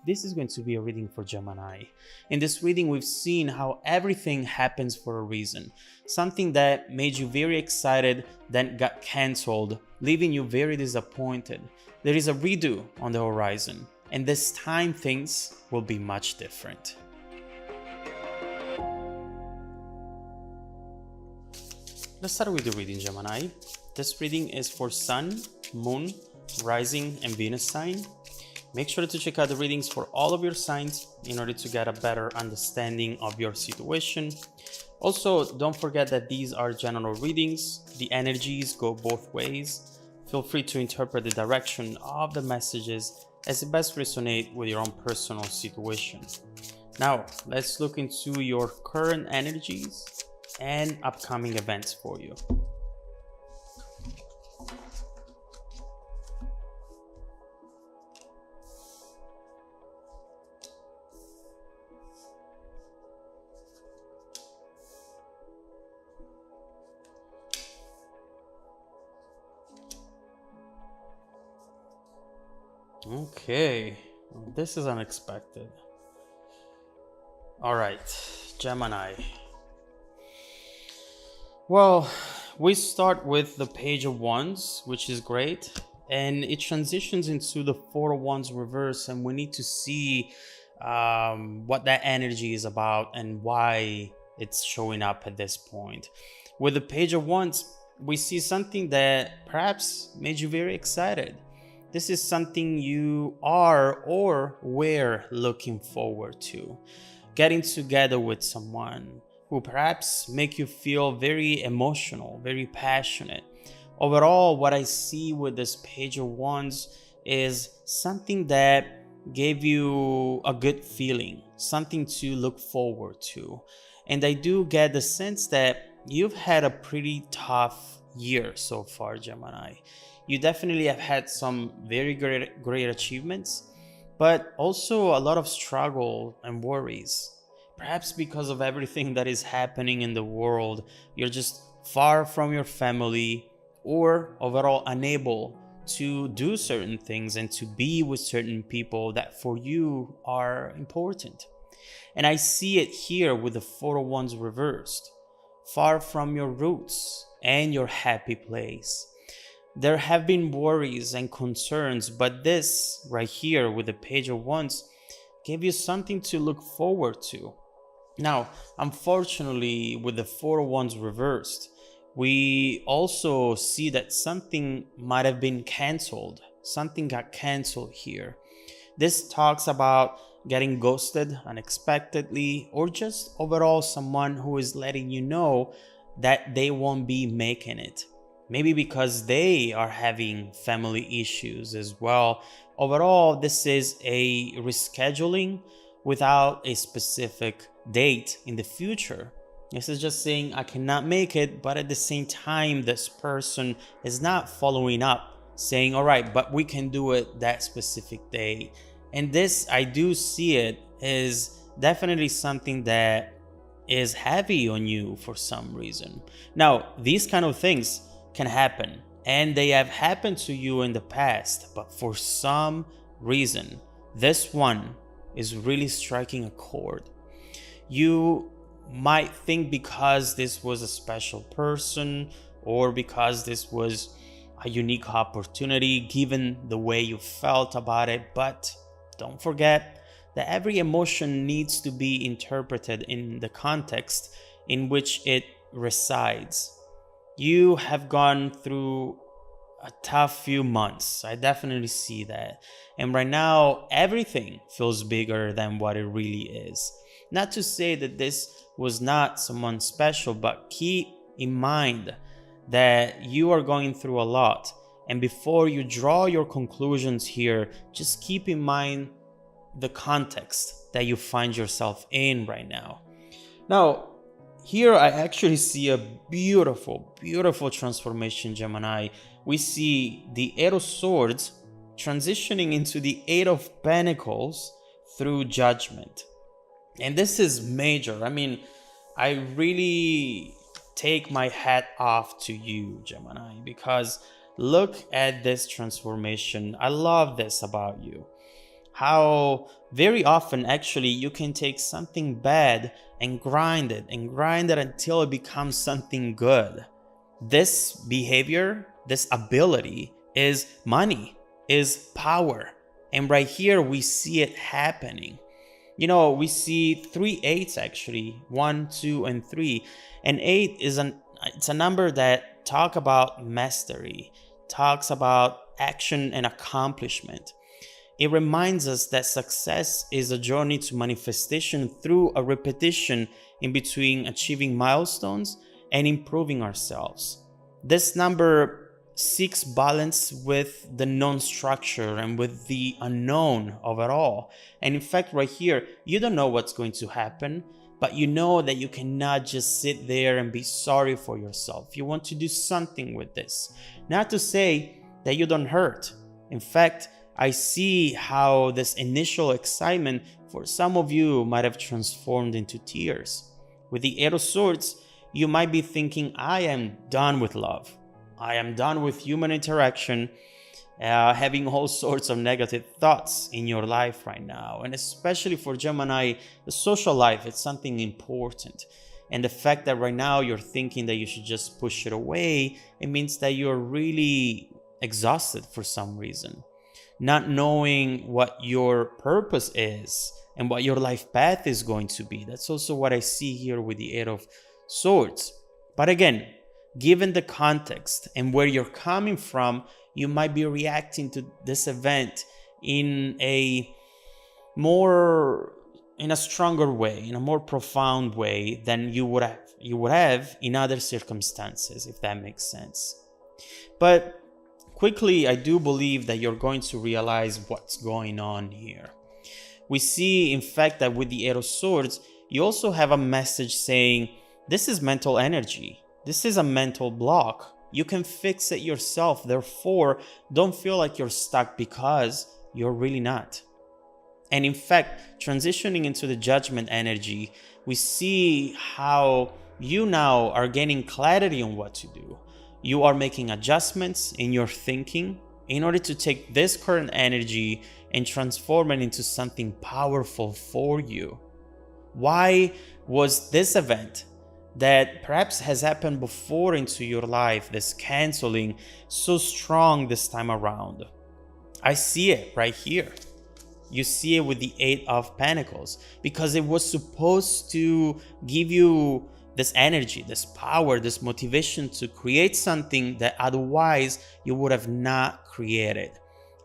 this is going to be a reading for Gemini. In this reading, we've seen how everything happens for a reason. Something that made you very excited then got cancelled, leaving you very disappointed. There is a redo on the horizon, and this time things will be much different. Let's start with the reading, Gemini. This reading is for Sun, Moon, Rising, and Venus sign. Make sure to check out the readings for all of your signs in order to get a better understanding of your situation. Also, don't forget that these are general readings. The energies go both ways. Feel free to interpret the direction of the messages as it best resonate with your own personal situation. Now, let's look into your current energies and upcoming events for you. Okay, this is unexpected. All right, Gemini. Well, we start with the Page of Wands, which is great, and it transitions into the Four of Wands reverse, and we need to see what that energy is about and why it's showing up at this point. With the Page of Wands, we see something that perhaps made you very excited. This is something you are or were looking forward to. Getting together with someone who perhaps make you feel very emotional, very passionate. Overall, what I see with this Page of Wands is something that gave you a good feeling, something to look forward to. And I do get the sense that you've had a pretty tough year so far, Gemini. You definitely have had some very great achievements, but also a lot of struggle and worries. Perhaps because of everything that is happening in the world, you're just far from your family or overall unable to do certain things and to be with certain people that for you are important. And I see it here with the Four of Wands reversed, far from your roots and your happy place. There have been worries and concerns, but this right here with the Page of Wands gave you something to look forward to. Now, unfortunately, with the Four of Wands reversed, we also see that something might have been canceled. Something got canceled here. This talks about getting ghosted unexpectedly, or just overall someone who is letting you know that they won't be making it. Maybe because they are having family issues as well. Overall, this is a rescheduling without a specific date in the future. This is just saying I cannot make it, but at the same time, this person is not following up, saying, all right, but we can do it that specific day. And this, I do see it is definitely something that is heavy on you for some reason. Now, these kind of things can happen, and they have happened to you in the past, but for some reason, this one is really striking a chord. You might think because this was a special person or because this was a unique opportunity given the way you felt about it, but don't forget that every emotion needs to be interpreted in the context in which it resides. You have gone through a tough few months. I definitely see that. And right now, everything feels bigger than what it really is. Not to say that this was not someone special, but keep in mind that you are going through a lot. And before you draw your conclusions here, just keep in mind the context that you find yourself in right now. Now, here I actually see a beautiful, beautiful transformation, Gemini. We see the Eight of Swords transitioning into the Eight of Pentacles through Judgment. And this is major. I mean, I really take my hat off to you, Gemini, because look at this transformation. I love this about you. how very often actually you can take something bad and grind it until it becomes something good. This behavior, this ability is money, is power. And right here we see it happening. We see 3 8s actually, 1, 2, and 3. And 8 is it's a number that talk about mastery, talks about action and accomplishment. It reminds us that success is a journey to manifestation through a repetition in between achieving milestones and improving ourselves. This number seeks balance with the non-structure and with the unknown of it all. And in fact, right here, you don't know what's going to happen, but you know that you cannot just sit there and be sorry for yourself. You want to do something with this. Not to say that you don't hurt. In fact, I see how this initial excitement for some of you might have transformed into tears. With the 8 of Swords, you might be thinking, I am done with love. I am done with human interaction, having all sorts of negative thoughts in your life right now. And especially for Gemini, the social life, it's something important. And the fact that right now you're thinking that you should just push it away, it means that you're really exhausted for some reason. Not knowing what your purpose is and what your life path is going to be. That's also what I see here with the 8 of Swords. But again, given the context and where you're coming from, you might be reacting to this event in a stronger way, in a more profound way than you would have in other circumstances, if that makes sense. But quickly, I do believe that you're going to realize what's going on here. We see, in fact, that with the 8 of Swords, you also have a message saying, this is mental energy. This is a mental block. You can fix it yourself. Therefore, don't feel like you're stuck, because you're really not. And in fact, transitioning into the Judgment energy, we see how you now are gaining clarity on what to do. You are making adjustments in your thinking in order to take this current energy and transform it into something powerful for you. Why was this event that perhaps has happened before into your life, this canceling, so strong this time around? I see it right here. You see it with the 8 of Pentacles, because it was supposed to give you this energy, this power, this motivation to create something that otherwise you would have not created.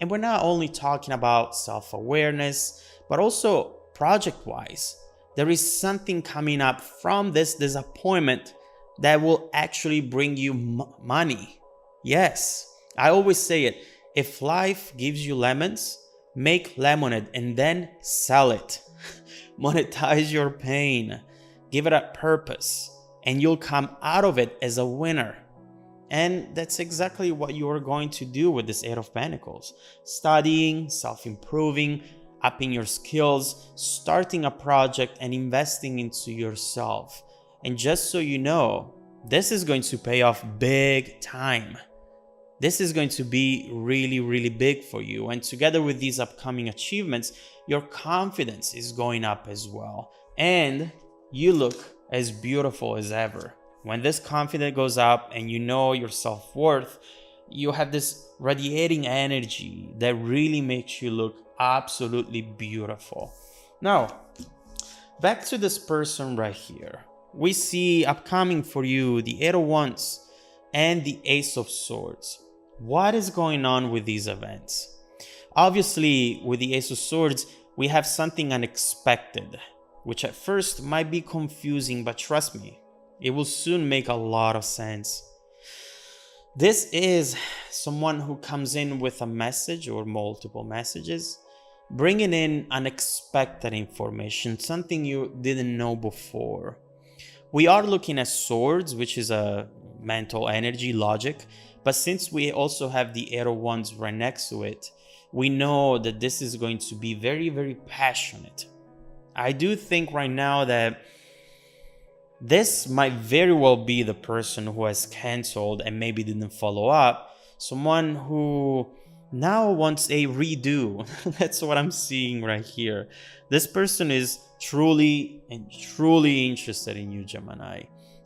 And we're not only talking about self-awareness, but also project-wise. There is something coming up from this disappointment that will actually bring you money. Yes, I always say it. If life gives you lemons, make lemonade and then sell it. Monetize your pain. Give it a purpose, and you'll come out of it as a winner. And that's exactly what you are going to do with this 8 of Pentacles. Studying, self-improving, upping your skills, starting a project, and investing into yourself. And just so you know, this is going to pay off big time. This is going to be really, really big for you. And together with these upcoming achievements, your confidence is going up as well. And you look as beautiful as ever. When this confidence goes up and you know your self-worth, you have this radiating energy that really makes you look absolutely beautiful. Now, back to this person right here. We see upcoming for you the 8 of Wands and the Ace of Swords. What is going on with these events? Obviously, with the Ace of Swords, we have something unexpected, which at first might be confusing, but trust me, it will soon make a lot of sense. This is someone who comes in with a message or multiple messages, bringing in unexpected information, something you didn't know before. We are looking at swords, which is a mental energy, logic, but since we also have the 8 of Wands right next to it, we know that this is going to be very, very passionate. I do think right now that this might very well be the person who has canceled and maybe didn't follow up. Someone who now wants a redo. That's what I'm seeing right here. This person is truly and truly interested in you, Gemini.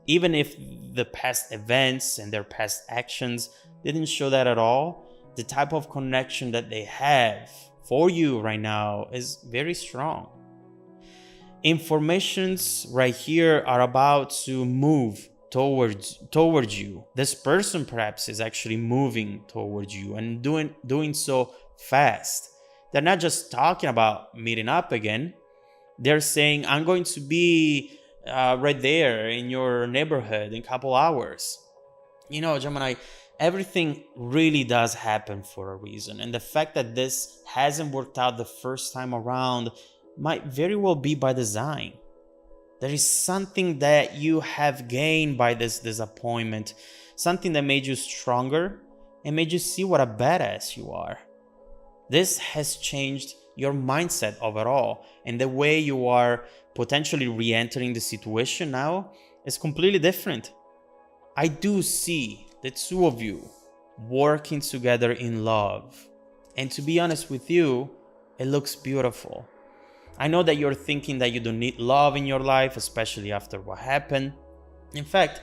Even if the past events and their past actions didn't show that at all, the type of connection that they have for you right now is very strong. Informations right here are about to move towards you. This person perhaps is actually moving towards you and doing so fast. They're not just talking about meeting up again. They're saying, I'm going to be right there in your neighborhood in a couple hours. You know, Gemini, everything really does happen for a reason. And the fact that this hasn't worked out the first time around might very well be by design. There is something that you have gained by this disappointment, something that made you stronger and made you see what a badass you are. This has changed your mindset overall, and the way you are potentially re-entering the situation now is completely different. I do see the two of you working together in love, and to be honest with you, it looks beautiful. I know that you're thinking that you don't need love in your life, especially after what happened. In fact,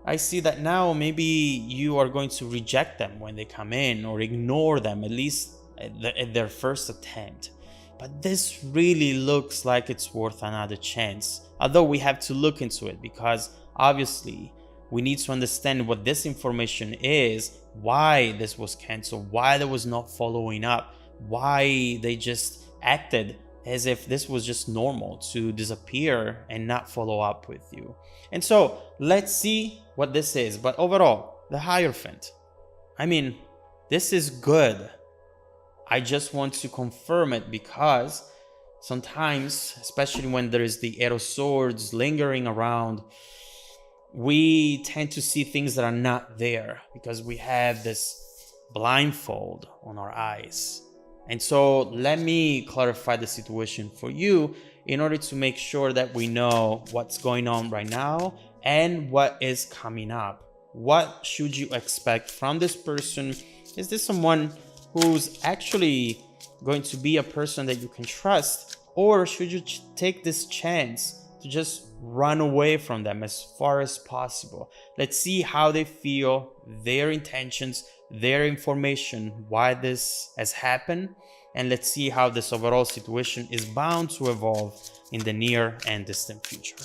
I see that now maybe you are going to reject them when they come in, or ignore them, at least at their first attempt. But this really looks like it's worth another chance. Although we have to look into it, because obviously we need to understand what this information is, why this was canceled, why there was not following up, why they just acted as if this was just normal to disappear and not follow up with you. And so let's see what this is. But overall, the Hierophant, I mean, this is good. I just want to confirm it, because sometimes, especially when there is the Eight of Swords lingering around, we tend to see things that are not there because we have this blindfold on our eyes. And so let me clarify the situation for you in order to make sure that we know what's going on right now and what is coming up. What should you expect from this person? Is this someone who's actually going to be a person that you can trust? Or should you take this chance to just run away from them as far as possible? Let's see how they feel, their intentions, their information, why this has happened, and let's see how this overall situation is bound to evolve in the near and distant future.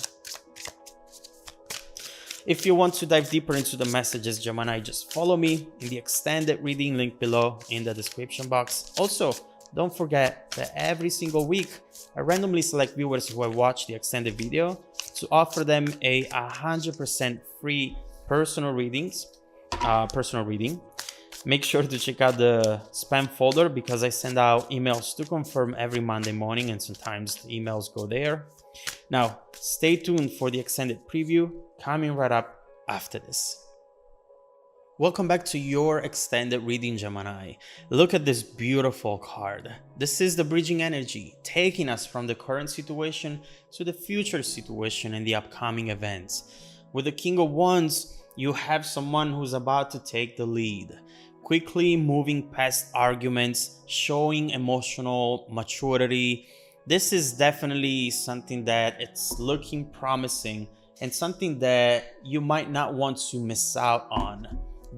If you want to dive deeper into the messages, Gemini, just follow me in the extended reading link below in the description box. Also, don't forget that every single week, I randomly select viewers who have watched the extended video to offer them a 100% free personal reading. Make sure to check out the spam folder, because I send out emails to confirm every Monday morning, and sometimes the emails go there. Now, stay tuned for the extended preview coming right up after this. Welcome back to your extended reading, Gemini. Look at this beautiful card. This is the bridging energy, taking us from the current situation to the future situation and the upcoming events. With the King of Wands, you have someone who's about to take the lead, quickly moving past arguments, showing emotional maturity. This is definitely something that it's looking promising and something that you might not want to miss out on.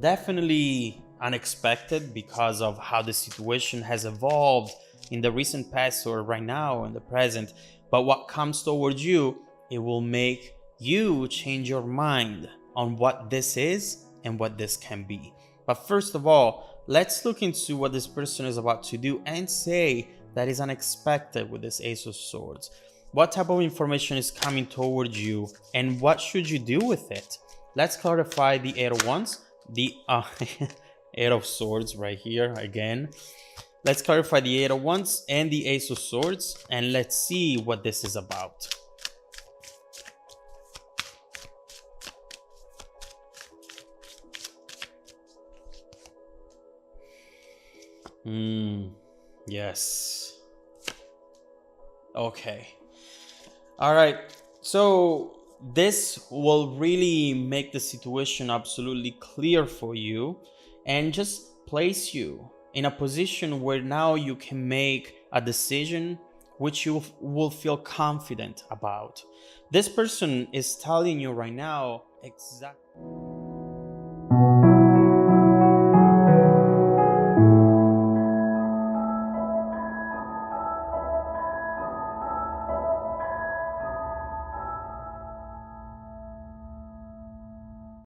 Definitely unexpected because of how the situation has evolved in the recent past or right now in the present. But what comes towards you, it will make you change your mind on what this is and what this can be. But first of all, let's look into what this person is about to do and say that is unexpected with this Ace of Swords. What type of information is coming towards you and what should you do with it? Let's clarify the Eight of Wands, the Eight of Swords right here again. Let's clarify the Eight of Wands and the Ace of Swords, and let's see what this is about. Yes. Okay. All right. So this will really make the situation absolutely clear for you and just place you in a position where now you can make a decision which you will feel confident about. This person is telling you right now exactly